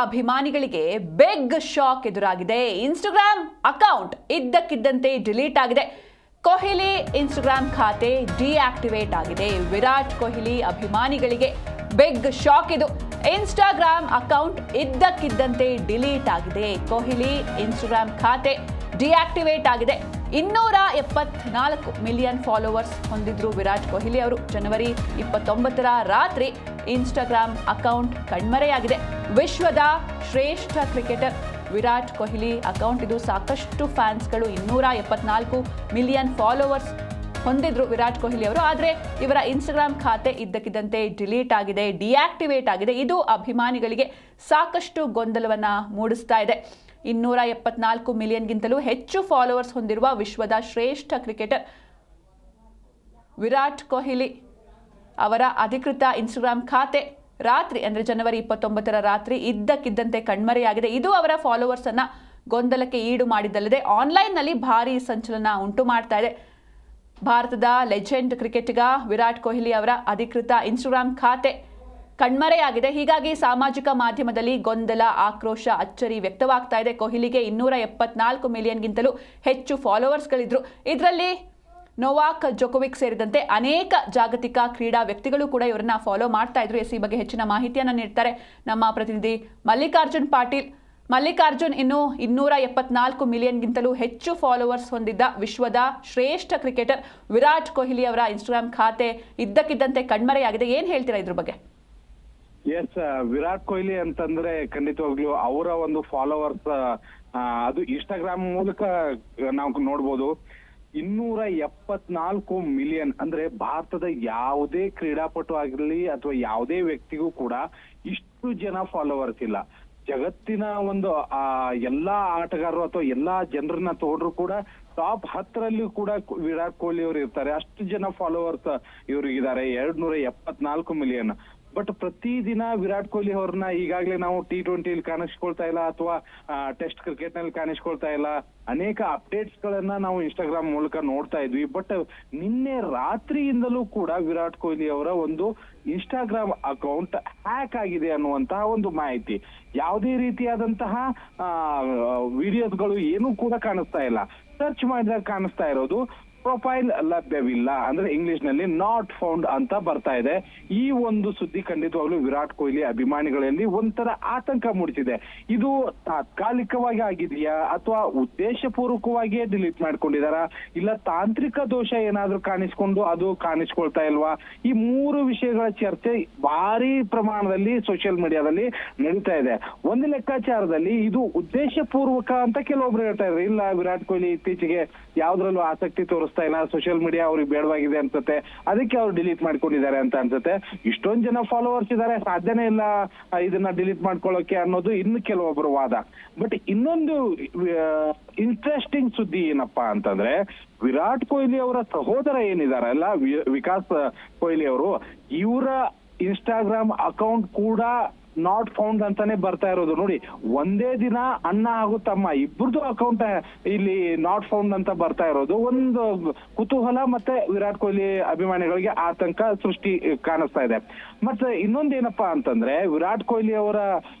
ಅಭಿಮಾನಿಗಳಿಗೆ big shock ಎದುರಾಗಿದೆ. Instagram account ಇದ್ದಕ್ಕಿದ್ದಂತೆ ಡಿಲೀಟ್ ಆಗಿದೆ. ಕೊಹ್ಲಿ ಇನ್ಸ್ಟಾಗ್ರಾಮ್ ಖಾತೆ ಡಿಆಕ್ಟಿವೇಟ್ ಆಗಿದೆ. ವಿರಾಟ್ ಕೊಹ್ಲಿ ಅಭಿಮಾನಿಗಳಿಗೆ ಬಿಗ್ ಶಾಕ್ ಇದು. ಇನ್ಸ್ಟಾಗ್ರಾಮ್ ಅಕೌಂಟ್ ಇದ್ದಕ್ಕಿದ್ದಂತೆ ಡಿಲೀಟ್ ಆಗಿದೆ. ಕೊಹ್ಲಿ ಇನ್ಸ್ಟಾಗ್ರಾಮ್ ಖಾತೆ ಡಿಆಕ್ಟಿವೇಟ್ ಆಗಿದೆ. 274 ಮಿಲಿಯನ್ ಫಾಲೋವರ್ಸ್ ಹೊಂದಿದ್ರು ವಿರಾಟ್ ಕೊಹ್ಲಿ ಅವರು. ಜನವರಿ 29ರ ರಾತ್ರಿ ಇನ್ಸ್ಟಾಗ್ರಾಮ್ ಅಕೌಂಟ್ ಕಣ್ಮರೆಯಾಗಿದೆ. ವಿಶ್ವದ ಶ್ರೇಷ್ಠ ಕ್ರಿಕೆಟರ್ ವಿರಾಟ್ ಕೊಹ್ಲಿ ಅಕೌಂಟ್ ಇದು. ಸಾಕಷ್ಟು ಫ್ಯಾನ್ಸ್ಗಳು 274 ಮಿಲಿಯನ್ ಫಾಲೋವರ್ಸ್ ಹೊಂದಿದ್ರು ವಿರಾಟ್ ಕೊಹ್ಲಿ ಅವರು. ಆದರೆ ಇವರ ಇನ್ಸ್ಟಾಗ್ರಾಮ್ ಖಾತೆ ಇದ್ದಕ್ಕಿದ್ದಂತೆ ಡಿಲೀಟ್ ಆಗಿದೆ, ಡಿಆಕ್ಟಿವೇಟ್ ಆಗಿದೆ. ಇದು ಅಭಿಮಾನಿಗಳಿಗೆ ಸಾಕಷ್ಟು ಗೊಂದಲವನ್ನು ಮೂಡಿಸ್ತಾ ಇದೆ. 274 ಮಿಲಿಯನ್ಗಿಂತಲೂ ಹೆಚ್ಚು ಫಾಲೋವರ್ಸ್ ಹೊಂದಿರುವ ವಿಶ್ವದ ಶ್ರೇಷ್ಠ ಕ್ರಿಕೆಟರ್ ವಿರಾಟ್ ಕೊಹ್ಲಿ ಅವರ ಅಧಿಕೃತ ಇನ್ಸ್ಟಾಗ್ರಾಮ್ ಖಾತೆ ರಾತ್ರಿ ಅಂದರೆ ಜನವರಿ 29ರ ರಾತ್ರಿ ಇದ್ದಕ್ಕಿದ್ದಂತೆ ಕಣ್ಮರೆಯಾಗಿದೆ. ಇದು ಅವರ ಫಾಲೋವರ್ಸ್ ಅನ್ನ ಗೊಂದಲಕ್ಕೆ ಈಡು ಮಾಡಿದ್ದಲ್ಲದೆ ಆನ್ಲೈನ್ನಲ್ಲಿ ಭಾರೀ ಸಂಚಲನ ಉಂಟು ಮಾಡ್ತಾ ಇದೆ. ಭಾರತದ ಲೆಜೆಂಡ್ ಕ್ರಿಕೆಟಿಗ ವಿರಾಟ್ ಕೊಹ್ಲಿ ಅವರ ಅಧಿಕೃತ ಇನ್ಸ್ಟಾಗ್ರಾಮ್ ಖಾತೆ ಕಣ್ಮರೆಯಾಗಿದೆ. ಹೀಗಾಗಿ ಸಾಮಾಜಿಕ ಮಾಧ್ಯಮದಲ್ಲಿ ಗೊಂದಲ, ಆಕ್ರೋಶ, ಅಚ್ಚರಿ ವ್ಯಕ್ತವಾಗ್ತಾ ಇದೆ. ಕೊಹ್ಲಿಗೆ 274 ಮಿಲಿಯನ್ಗಿಂತಲೂ ಹೆಚ್ಚು ಫಾಲೋವರ್ಸ್ಗಳಿದ್ರು. ಇದರಲ್ಲಿ ನೊವಾಕ್ ಜೊಕೋವಿಕ್ ಸೇರಿದಂತೆ ಅನೇಕ ಜಾಗತಿಕ ಕ್ರೀಡಾ ವ್ಯಕ್ತಿಗಳು ಕೂಡ ಇವರನ್ನ ಫಾಲೋ ಮಾಡ್ತಾ ಇದ್ರು. ಈ ಬಗ್ಗೆ ಹೆಚ್ಚಿನ ಮಾಹಿತಿಯನ್ನು ನೀಡ್ತಾರೆ ನಮ್ಮ ಪ್ರತಿನಿಧಿ ಮಲ್ಲಿಕಾರ್ಜುನ್ ಪಾಟೀಲ್. ಮಲ್ಲಿಕಾರ್ಜುನ್, ಇನ್ನು 274 ಮಿಲಿಯನ್ಗಿಂತಲೂ ಹೆಚ್ಚು ಫಾಲೋವರ್ಸ್ ಹೊಂದಿದ್ದ ವಿಶ್ವದ ಶ್ರೇಷ್ಠ ಕ್ರಿಕೆಟರ್ ವಿರಾಟ್ ಕೊಹ್ಲಿ ಅವರ ಇನ್ಸ್ಟಾಗ್ರಾಮ್ ಖಾತೆ ಇದ್ದಕ್ಕಿದ್ದಂತೆ ಕಣ್ಮರೆಯಾಗಿದೆ. ಏನ್ ಹೇಳ್ತೀರಾ ಇದ್ರ ಬಗ್ಗೆ? ಎಸ್, ವಿರಾಟ್ ಕೊಹ್ಲಿ ಅಂತಂದ್ರೆ ಖಂಡಿತವಾಗ್ಲೂ ಅವರ ಒಂದು ಫಾಲೋವರ್ಸ್ ಅದು ಇನ್ಸ್ಟಾಗ್ರಾಮ್ ಮೂಲಕ ನಾವು ನೋಡ್ಬೋದು. 274 ಮಿಲಿಯನ್ ಅಂದ್ರೆ ಭಾರತದ ಯಾವುದೇ ಕ್ರೀಡಾಪಟು ಆಗಿರ್ಲಿ ಅಥವಾ ಯಾವುದೇ ವ್ಯಕ್ತಿಗೂ ಕೂಡ ಇಷ್ಟು ಜನ ಫಾಲೋವರ್ಸ್ ಇಲ್ಲ. ಜಗತ್ತಿನ ಒಂದು ಎಲ್ಲಾ ಆಟಗಾರರು ಅಥವಾ ಎಲ್ಲಾ ಜನರನ್ನ ತಗೊಂಡ್ರು ಕೂಡ ಟಾಪ್ 10ರಲ್ಲಿ ಕೂಡ ವಿರಾಟ್ ಕೊಹ್ಲಿ ಅವರು ಇರ್ತಾರೆ. ಅಷ್ಟು ಜನ ಫಾಲೋವರ್ಸ್ ಇವ್ರಿಗಿದ್ದಾರೆ, 274 ಮಿಲಿಯನ್. ಬಟ್ ಪ್ರತಿದಿನ ವಿರಾಟ್ ಕೊಹ್ಲಿ ಅವ್ರನ್ನ ಈಗಾಗಲೇ ನಾವು T20 ಕಾಣಿಸ್ಕೊಳ್ತಾ ಇಲ್ಲ ಅಥವಾ ಟೆಸ್ಟ್ ಕ್ರಿಕೆಟ್ ನಲ್ಲಿ ಕಾಣಿಸ್ಕೊಳ್ತಾ ಇಲ್ಲ. ಅನೇಕ ಅಪ್ಡೇಟ್ಸ್ ಗಳನ್ನ ನಾವು ಇನ್ಸ್ಟಾಗ್ರಾಮ್ ಮೂಲಕ ನೋಡ್ತಾ ಇದ್ವಿ. ಬಟ್ ನಿನ್ನೆ ರಾತ್ರಿಯಿಂದಲೂ ಕೂಡ ವಿರಾಟ್ ಕೊಹ್ಲಿ ಅವರ ಒಂದು ಇನ್ಸ್ಟಾಗ್ರಾಮ್ ಅಕೌಂಟ್ ಹ್ಯಾಕ್ ಆಗಿದೆ ಅನ್ನುವಂತಹ ಒಂದು ಮಾಹಿತಿ. ಯಾವುದೇ ರೀತಿಯಾದಂತಹ ವಿಡಿಯೋಸ್ಗಳು ಏನೂ ಕೂಡ ಕಾಣಿಸ್ತಾ ಇಲ್ಲ. ಸರ್ಚ್ ಮಾಡಿದಾಗ ಕಾಣಿಸ್ತಾ ಇರೋದು ಪ್ರೊಫೈಲ್ ಲಭ್ಯವಿಲ್ಲ, ಅಂದ್ರೆ ಇಂಗ್ಲಿಷ್ ನಲ್ಲಿ ನಾಟ್ ಫೌಂಡ್ ಅಂತ ಬರ್ತಾ ಇದೆ. ಈ ಒಂದು ಸುದ್ದಿ ಖಂಡಿತವಾಗ್ಲೂ ವಿರಾಟ್ ಕೊಹ್ಲಿ ಅಭಿಮಾನಿಗಳಲ್ಲಿ ಒಂಥರ ಆತಂಕ ಮೂಡಿಸಿದೆ. ಇದು ತಾತ್ಕಾಲಿಕವಾಗಿ ಆಗಿದೆಯಾ ಅಥವಾ ಉದ್ದೇಶಪೂರ್ವಕವಾಗಿಯೇ ಡಿಲೀಟ್ ಮಾಡ್ಕೊಂಡಿದಾರಾ, ಇಲ್ಲ ತಾಂತ್ರಿಕ ದೋಷ ಏನಾದ್ರೂ ಕಾಣಿಸ್ಕೊಂಡು ಅದು ಕಾಣಿಸ್ಕೊಳ್ತಾ ಇಲ್ವಾ? ಈ 3 ವಿಷಯಗಳ ಚರ್ಚೆ ಭಾರಿ ಪ್ರಮಾಣದಲ್ಲಿ ಸೋಷಿಯಲ್ ಮೀಡಿಯಾದಲ್ಲಿ ನಡೀತಾ ಇದೆ. ಒಂದು ಲೆಕ್ಕಾಚಾರದಲ್ಲಿ ಇದು ಉದ್ದೇಶಪೂರ್ವಕ ಅಂತ ಕೆಲವೊಬ್ರು ಹೇಳ್ತಾ ಇದ್ದಾರೆ. ಇಲ್ಲ, ವಿರಾಟ್ ಕೊಹ್ಲಿ ಇತ್ತೀಚೆಗೆ ಯಾವ್ದ್ರಲ್ಲೂ ಆಸಕ್ತಿ ತೋರಿಸ್ತಾ ಇಲ್ಲ, ಸೋಷಿಯಲ್ ಮೀಡಿಯಾ ಅವ್ರಿಗೆ ಬೇಡವಾಗಿದೆ ಅನ್ಸುತ್ತೆ, ಅದಕ್ಕೆ ಅವ್ರು ಡಿಲೀಟ್ ಮಾಡ್ಕೊಂಡಿದ್ದಾರೆ ಅಂತ ಅನ್ಸುತ್ತೆ. ಇಷ್ಟೊಂದ್ ಜನ ಫಾಲೋವರ್ಸ್ ಇದ್ದಾರೆ, ಸಾಧ್ಯನೇ ಇಲ್ಲ ಇದನ್ನ ಡಿಲೀಟ್ ಮಾಡ್ಕೊಳ್ಳೋಕೆ ಅನ್ನೋದು ಇನ್ನು ಕೆಲವೊಬ್ಬರು ವಾದ. ಬಟ್ ಇನ್ನೊಂದು ಇಂಟ್ರೆಸ್ಟಿಂಗ್ ಸುದ್ದಿ ಏನಪ್ಪಾ ಅಂತಂದ್ರೆ, ವಿರಾಟ್ ಕೊಹ್ಲಿ ಅವರ ಸಹೋದರ ಏನಿದಾರಲ್ಲ ವಿಕಾಸ್ ಕೊಹ್ಲಿ ಅವರು, ಇವರ ಇನ್ಸ್ಟಾಗ್ರಾಮ್ ಅಕೌಂಟ್ ಕೂಡ ನಾಟ್ ಫೌಂಡ್ ಅಂತಾನೆ ಬರ್ತಾ ಇರೋದು. ನೋಡಿ, ಒಂದೇ ದಿನ ಅಣ್ಣ ಹಾಗೂ ತಮ್ಮ ಇಬ್ಬರದು ಅಕೌಂಟ್ ಇಲ್ಲಿ ನಾಟ್ ಫೌಂಡ್ ಅಂತ ಬರ್ತಾ ಇರೋದು ಒಂದು ಕುತೂಹಲ ಮತ್ತೆ ವಿರಾಟ್ ಕೊಹ್ಲಿ ಅಭಿಮಾನಿಗಳಿಗೆ ಆತಂಕ ಸೃಷ್ಟಿ ಕಾಣಿಸ್ತಾ ಇದೆ. ಮತ್ತೆ ಇನ್ನೊಂದೇನಪ್ಪಾ ಅಂತಂದ್ರೆ, ವಿರಾಟ್ ಕೊಹ್ಲಿ ಅವರ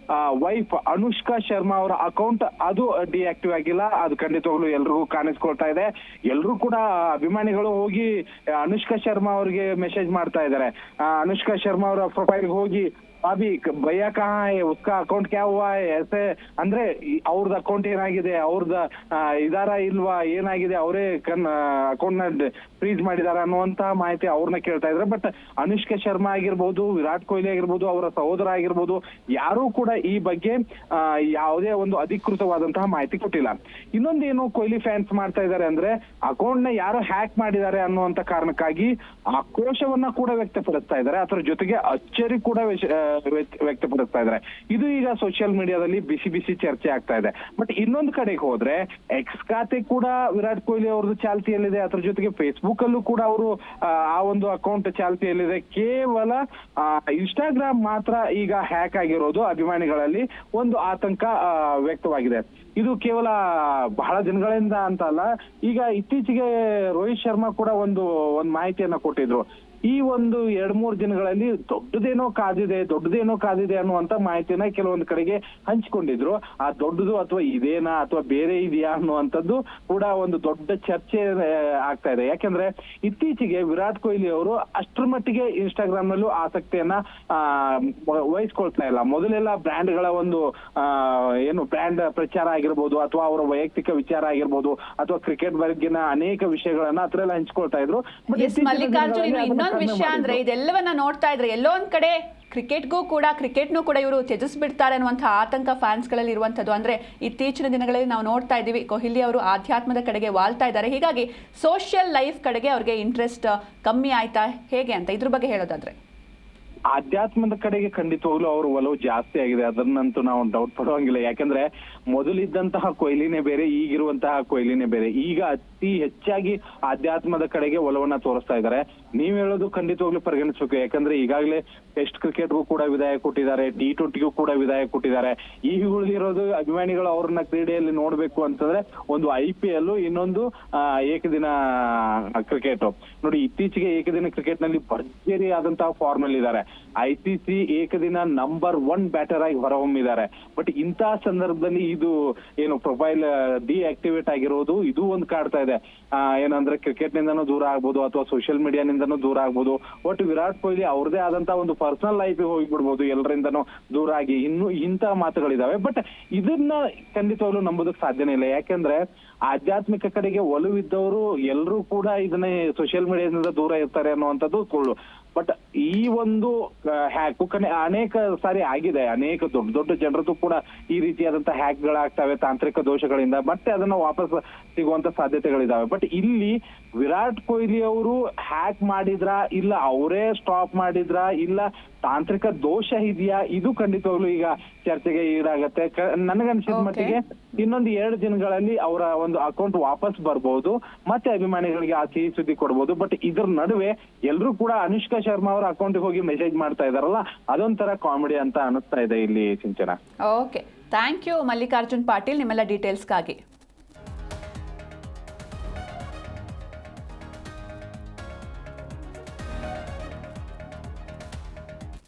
ವೈಫ್ ಅನುಷ್ಕಾ ಶರ್ಮಾ ಅವರ ಅಕೌಂಟ್ ಅದು ಡಿಆಕ್ಟಿವ್ ಆಗಿಲ್ಲ. ಅದು ಖಂಡಿತವಾಗ್ಲೂ ಎಲ್ರಿಗೂ ಕಾಣಿಸ್ಕೊಳ್ತಾ ಇದೆ. ಎಲ್ರು ಕೂಡ ಅಭಿಮಾನಿಗಳು ಹೋಗಿ ಅನುಷ್ಕಾ ಶರ್ಮಾ ಅವ್ರಿಗೆ ಮೆಸೇಜ್ ಮಾಡ್ತಾ ಇದ್ದಾರೆ. ಅನುಷ್ಕಾ ಶರ್ಮಾ ಅವರ ಪ್ರೊಫೈಲ್ಗೆ ಹೋಗಿ, ಅಭಿ ಭಯ್ಯ ಕಹಾ ಹೈ, ಉಸ್ಕಾ ಅಕೌಂಟ್ ಕ್ಯಾ ಹುವಾ ಹೈ, ऐसे ಅಂದ್ರೆ ಅವ್ರದ್ದು ಅಕೌಂಟ್ ಏನಾಗಿದೆ, ಅವ್ರದ ಇದಾರ ಇಲ್ವಾ, ಏನಾಗಿದೆ, ಅವರೇ ಅಕೌಂಟ್ ನ ಫ್ರೀಸ್ ಮಾಡಿದಾರ ಅನ್ನುವಂತಹ ಮಾಹಿತಿ ಅವ್ರನ್ನ ಕೇಳ್ತಾ ಇದ್ರೆ. ಬಟ್ ಅನುಷ್ಕಾ ಶರ್ಮಾ ಆಗಿರ್ಬೋದು, ವಿರಾಟ್ ಕೊಹ್ಲಿ ಆಗಿರ್ಬೋದು, ಅವರ ಸಹೋದರ ಆಗಿರ್ಬೋದು, ಯಾರೂ ಕೂಡ ಈ ಬಗ್ಗೆ ಯಾವುದೇ ಒಂದು ಅಧಿಕೃತವಾದಂತಹ ಮಾಹಿತಿ ಕೊಟ್ಟಿಲ್ಲ. ಇನ್ನೊಂದೇನು ಕೊಹ್ಲಿ ಫ್ಯಾನ್ಸ್ ಮಾಡ್ತಾ ಇದ್ದಾರೆ ಅಂದ್ರೆ, ಅಕೌಂಟ್ ನ ಯಾರೋ ಹ್ಯಾಕ್ ಮಾಡಿದ್ದಾರೆ ಅನ್ನುವಂತ ಕಾರಣಕ್ಕಾಗಿ ಆಕ್ರೋಶವನ್ನ ಕೂಡ ವ್ಯಕ್ತಪಡಿಸ್ತಾ ಇದ್ದಾರೆ. ಅದರ ಜೊತೆಗೆ ಅಚ್ಚರಿ ಕೂಡ ವ್ಯಕ್ತಪಡಿಸ್ತಾ ಇದ್ದಾರೆ. ಇದು ಈಗ ಸೋಷಿಯಲ್ ಮೀಡಿಯಾದಲ್ಲಿ ಬಿಸಿ ಬಿಸಿ ಚರ್ಚೆ ಆಗ್ತಾ ಇದೆ. ಬಟ್ ಇನ್ನೊಂದು ಕಡೆಗೆ ಹೋದ್ರೆ, ಎಕ್ಸ್ ಖಾತೆ ಕೂಡ ವಿರಾಟ್ ಕೊಹ್ಲಿ ಅವ್ರದ್ದು ಚಾಲ್ತಿಯಲ್ಲಿದೆ. ಅದ್ರ ಜೊತೆಗೆ ಫೇಸ್ಬುಕ್ ಅಲ್ಲೂ ಕೂಡ ಅವರು ಆ ಒಂದು ಅಕೌಂಟ್ ಚಾಲ್ತಿಯಲ್ಲಿದೆ. ಕೇವಲ ಇನ್ಸ್ಟಾಗ್ರಾಮ್ ಮಾತ್ರ ಈಗ ಹ್ಯಾಕ್ ಆಗಿರೋದು ಅಭಿಮಾನಿಗಳಲ್ಲಿ ಒಂದು ಆತಂಕ ವ್ಯಕ್ತವಾಗಿದೆ. ಇದು ಕೇವಲ ಬಹಳ ದಿನಗಳಿಂದ ಅಂತ ಅಲ್ಲ, ಈಗ ಇತ್ತೀಚೆಗೆ ರೋಹಿತ್ ಶರ್ಮಾ ಕೂಡ ಒಂದು ಮಾಹಿತಿಯನ್ನ ಕೊಟ್ಟಿದ್ರು. ಈ ಒಂದು 2-3 ದಿನಗಳಲ್ಲಿ ದೊಡ್ಡದೇನೋ ಕಾದಿದೆ ಅನ್ನುವಂತ ಮಾಹಿತಿನ ಕೆಲವೊಂದು ಕಡೆಗೆ ಹಂಚಿಕೊಂಡಿದ್ರು. ಆ ದೊಡ್ಡದು ಅಥವಾ ಇದೇನಾ ಅಥವಾ ಬೇರೆ ಇದೆಯಾ ಅನ್ನುವಂಥದ್ದು ಕೂಡ ಒಂದು ದೊಡ್ಡ ಚರ್ಚೆ ಆಗ್ತಾ ಇದೆ. ಯಾಕಂದ್ರೆ ಇತ್ತೀಚೆಗೆ ವಿರಾಟ್ ಕೊಹ್ಲಿ ಅವರು ಅಷ್ಟರ ಮಟ್ಟಿಗೆ ಇನ್ಸ್ಟಾಗ್ರಾಮ್ ನಲ್ಲೂ ಆಸಕ್ತಿಯನ್ನ ವಹಿಸ್ಕೊಳ್ತಾ ಇಲ್ಲ. ಮೊದಲೆಲ್ಲ ಬ್ರ್ಯಾಂಡ್ಗಳ ಒಂದು ಬ್ರ್ಯಾಂಡ್ ಪ್ರಚಾರ ಆಗಿರ್ಬೋದು ಅಥವಾ ಅವರ ವೈಯಕ್ತಿಕ ವಿಚಾರ ಆಗಿರ್ಬೋದು ಅಥವಾ ಕ್ರಿಕೆಟ್ ಬಗ್ಗೆನ ಅನೇಕ ವಿಷಯಗಳನ್ನ ಹತ್ರ ಹಂಚ್ಕೊಳ್ತಾ ಇದ್ರು. ಮಲ್ಲಿಕಾರ್ಜುನ್, ಇನ್ನೊಂದು ವಿಷಯ ಅಂದ್ರೆ ಇದೆಲ್ಲವನ್ನ ನೋಡ್ತಾ ಇದ್ರೆ ಎಲ್ಲೋ ಒಂದ್ ಕಡೆ ಕ್ರಿಕೆಟ್ನೂ ಕೂಡ ಇವರು ತ್ಯಜಿಸ್ಬಿಡ್ತಾರೆ ಅನ್ನುವಂತಹ ಆತಂಕ ಫ್ಯಾನ್ಸ್ಗಳಲ್ಲಿ ಇರುವಂಥದ್ದು. ಅಂದ್ರೆ ಇತ್ತೀಚಿನ ದಿನಗಳಲ್ಲಿ ನಾವು ನೋಡ್ತಾ ಇದ್ದೀವಿ ಕೊಹ್ಲಿ ಅವರು ಆಧ್ಯಾತ್ಮದ ಕಡೆಗೆ ವಾಲ್ತಾ ಇದ್ದಾರೆ, ಹೀಗಾಗಿ ಸೋಷಿಯಲ್ ಲೈಫ್ ಕಡೆಗೆ ಅವ್ರಿಗೆ ಇಂಟ್ರೆಸ್ಟ್ ಕಮ್ಮಿ ಆಯ್ತಾ ಹೇಗೆ ಅಂತ ಇದ್ರ ಬಗ್ಗೆ ಹೇಳೋದಾದ್ರೆ? ಆಧ್ಯಾತ್ಮದ ಕಡೆಗೆ ಖಂಡಿತವಾಗ್ಲೂ ಅವ್ರ ಒಲವು ಜಾಸ್ತಿ ಆಗಿದೆ, ಅದನ್ನಂತೂ ನಾವು ಡೌಟ್ ಪಡುವಂಗಿಲ್ಲ. ಯಾಕಂದ್ರೆ ಮೊದಲಿದ್ದಂತಹ ಕೊಹ್ಲಿನೇ ಬೇರೆ, ಈಗಿರುವಂತಹ ಕೊಹ್ಲಿನೇ ಬೇರೆ. ಈಗ ಅತಿ ಹೆಚ್ಚಾಗಿ ಆಧ್ಯಾತ್ಮದ ಕಡೆಗೆ ಒಲವನ್ನ ತೋರಿಸ್ತಾ ಇದ್ದಾರೆ. ನೀವ್ ಹೇಳೋದು ಖಂಡಿತವಾಗ್ಲೂ ಪರಿಗಣಿಸಬೇಕು. ಯಾಕಂದ್ರೆ ಈಗಾಗಲೇ ಟೆಸ್ಟ್ ಕ್ರಿಕೆಟ್ಗೂ ಕೂಡ ವಿದಾಯ ಕೊಟ್ಟಿದ್ದಾರೆ, T20ಗೂ ಕೂಡ ವಿದಾಯ ಕೊಟ್ಟಿದ್ದಾರೆ. ಈಗ ಉಳಿದಿರೋದು ಅಭಿಮಾನಿಗಳು ಅವ್ರನ್ನ ಕ್ರೀಡೆಯಲ್ಲಿ ನೋಡ್ಬೇಕು ಅಂತಂದ್ರೆ ಒಂದು IPL, ಇನ್ನೊಂದು ಏಕದಿನ ಕ್ರಿಕೆಟ್. ನೋಡಿ, ಇತ್ತೀಚೆಗೆ ಏಕದಿನ ಕ್ರಿಕೆಟ್ ನಲ್ಲಿ ಭರ್ಜರಿ ಆದಂತಹ ಫಾರ್ಮ್ ಅಲ್ಲಿ ಇದ್ದಾರೆ. ICC ಏಕದಿನ ನಂಬರ್ 1 ಬ್ಯಾಟರ್ ಆಗಿ ಹೊರಹೊಮ್ಮಿದ್ದಾರೆ. ಬಟ್ ಇಂತಹ ಸಂದರ್ಭದಲ್ಲಿ ಇದು ಪ್ರೊಫೈಲ್ ಡಿಆಕ್ಟಿವೇಟ್ ಆಗಿರೋದು ಇದು ಒಂದು ಕಾಡ್ತಾ ಇದೆ. ಏನಂದ್ರೆ ಕ್ರಿಕೆಟ್ ನಿಂದನೂ ದೂರ ಆಗ್ಬೋದು ಅಥವಾ ಸೋಷಿಯಲ್ ಮೀಡಿಯಾನಿಂದನೂ ದೂರ ಆಗ್ಬೋದು. ಒಟ್ಟು ವಿರಾಟ್ ಕೊಹ್ಲಿ ಅವ್ರದೇ ಆದಂತಹ ಒಂದು ಪರ್ಸನಲ್ ಲೈಫ್ ಹೋಗ್ಬಿಡ್ಬೋದು, ಎಲ್ಲರಿಂದನೂ ದೂರ ಆಗಿ. ಇನ್ನು ಇಂತಹ ಮಾತುಗಳಿದಾವೆ. ಬಟ್ ಇದನ್ನ ಖಂಡಿತವಾಗ್ಲೂ ನಂಬೋದಕ್ಕೆ ಸಾಧ್ಯನೇ ಇಲ್ಲ. ಯಾಕಂದ್ರೆ ಆಧ್ಯಾತ್ಮಿಕ ಕಡೆಗೆ ಒಲವಿದ್ದವರು ಎಲ್ಲರೂ ಕೂಡ ಇದನ್ನ ಸೋಷಿಯಲ್ ಮೀಡಿಯಾದಿಂದ ದೂರ ಇರ್ತಾರೆ ಅನ್ನುವಂಥದ್ದು ಸುಳ್ಳು. ಬಟ್ ಈ ಒಂದು ಹ್ಯಾಕ್ ಅನೇಕ ಸಾರಿ ಆಗಿದೆ. ಅನೇಕ ದೊಡ್ಡ ಜನರದ್ದು ಕೂಡ ಈ ರೀತಿಯಾದಂತಹ ಹ್ಯಾಕ್ ಗಳಾಗ್ತವೆ ತಾಂತ್ರಿಕ ದೋಷಗಳಿಂದ. ಮತ್ತೆ ಅದನ್ನ ವಾಪಸ್ ಸಿಗುವಂತ ಸಾಧ್ಯತೆಗಳಿದಾವೆ. ಬಟ್ ಇಲ್ಲಿ ವಿರಾಟ್ ಕೊಹ್ಲಿ ಅವರು ಹ್ಯಾಕ್ ಮಾಡಿದ್ರಾ, ಇಲ್ಲ ಅವರೇ ಸ್ಟಾಪ್ ಮಾಡಿದ್ರಾ, ಇಲ್ಲ ತಾಂತ್ರಿಕ ದೋಷ ಇದೆಯಾ, ಇದು ಖಂಡಿತವಾಗ್ಲೂ ಈಗ ಚರ್ಚೆಗೆ ಈಡಾಗತ್ತೆ. ನನಗನ್ಸಿದ ಮಟ್ಟಿಗೆ ಇನ್ನೊಂದು 2 ದಿನಗಳಲ್ಲಿ ಅವರ ಒಂದು ಅಕೌಂಟ್ ವಾಪಸ್ ಬರ್ಬೋದು, ಮತ್ತೆ ಅಭಿಮಾನಿಗಳಿಗೆ ಆ ಸಿಹಿ ಸುದ್ದಿ ಕೊಡ್ಬೋದು. ಬಟ್ ಇದ್ರ ನಡುವೆ ಎಲ್ರು ಕೂಡ ಅನುಷ್ಕಾ ಶರ್ಮಾ ಅವರ ಅಕೌಂಟ್ ಹೋಗಿ ಮೆಸೇಜ್ ಮಾಡ್ತಾ ಇದಾರಲ್ಲ, ಅದೊಂಥರ ಕಾಮಿಡಿ ಅಂತ ಅನಿಸ್ತಾ ಇದೆ ಇಲ್ಲಿ Sinchana. Okay, thank you Mallikarjun Patil ನಿಮ್ಮೆಲ್ಲ ಡೀಟೇಲ್ಸ್ಗಾಗಿ.